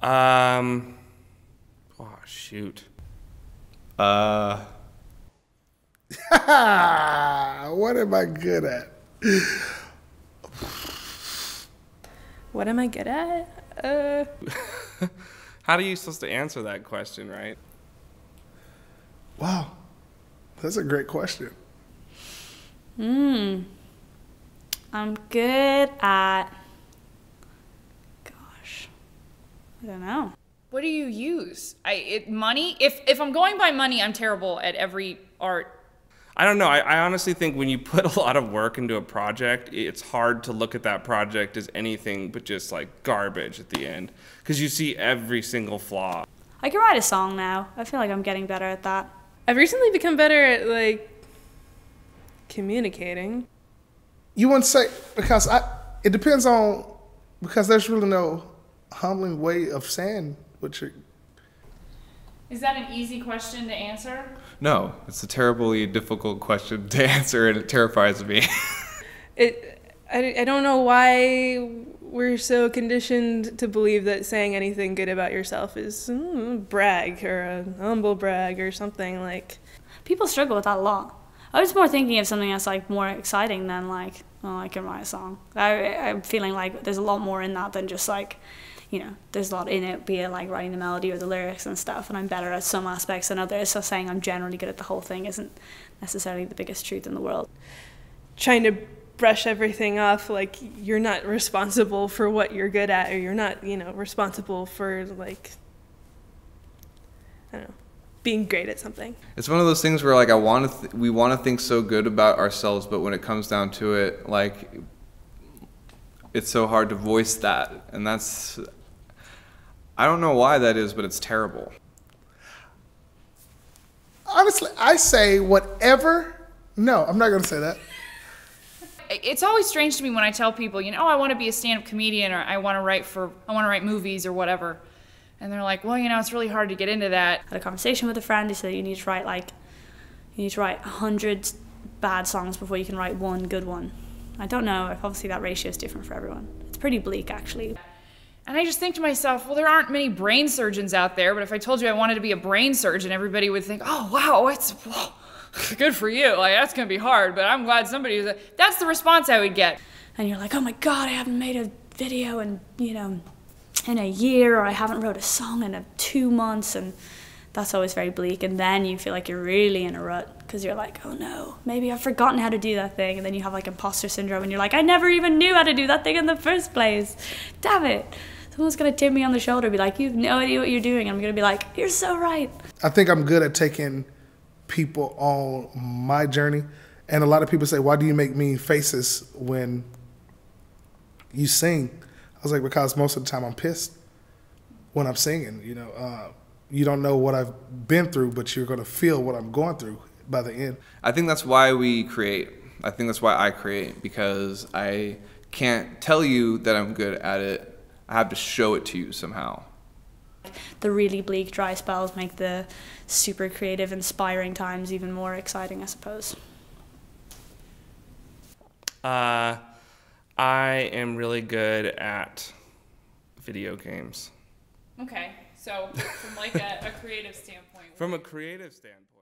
Oh, shoot. What am I good at? What am I good at? How are you supposed to answer that question, right? Wow, that's a great question. I'm good at, gosh, I don't know. What do you use? Money? If I'm going by money, I'm terrible at every art. I don't know. I honestly think when you put a lot of work into a project, it's hard to look at that project as anything but just like garbage at the end, because you see every single flaw. I can write a song now. I feel like I'm getting better at that. I've recently become better at, like, communicating. You wouldn't say, because it depends on, because there's really no humbling way of saying what you're. Is that an easy question to answer? No, it's a terribly difficult question to answer, and it terrifies me. I don't know why we're so conditioned to believe that saying anything good about yourself is brag or a humble brag or something like. People struggle with that a lot. I was more thinking of something that's like more exciting than like, oh, I can write a song. I'm feeling like there's a lot more in that than just like, you know, there's a lot in it, be it like writing the melody or the lyrics and stuff, and I'm better at some aspects than others, so saying I'm generally good at the whole thing isn't necessarily the biggest truth in the world. Trying to brush everything off like you're not responsible for what you're good at, or you're not, you know, responsible for, like, I don't know, being great at something. It's one of those things where, like, we want to think so good about ourselves, but when it comes down to it, like, it's so hard to voice that, and that's, I don't know why that is, but it's terrible. Honestly, I say whatever. No, I'm not going to say that. It's always strange to me when I tell people, you know, oh, I want to be a stand-up comedian, or I want to write movies or whatever. And they're like, well, you know, it's really hard to get into that. I had a conversation with a friend who said you need to write 100 bad songs before you can write one good one. I don't know, obviously that ratio is different for everyone. It's pretty bleak, actually. And I just think to myself, well, there aren't many brain surgeons out there, but if I told you I wanted to be a brain surgeon, everybody would think, oh, wow, good for you. Like, that's going to be hard, but I'm glad somebody was. That's the response I would get. And you're like, oh my God, I haven't made a video in, you know, in a year, or I haven't wrote a song in 2 months, and that's always very bleak. And then you feel like you're really in a rut, because you're like, oh no, maybe I've forgotten how to do that thing. And then you have like imposter syndrome, and you're like, I never even knew how to do that thing in the first place. Damn it. Someone's going to tip me on the shoulder and be like, you have no idea what you're doing. And I'm going to be like, you're so right. I think I'm good at taking people on my journey. And a lot of people say, why do you make mean faces when you sing? I was like, because most of the time I'm pissed when I'm singing. You know, you don't know what I've been through, but you're going to feel what I'm going through by the end. I think that's why we create. I think that's why I create, because I can't tell you that I'm good at it. I have to show it to you somehow. The really bleak, dry spells make the super creative, inspiring times even more exciting, I suppose. I am really good at video games. Okay, so from like a creative standpoint. From a creative standpoint.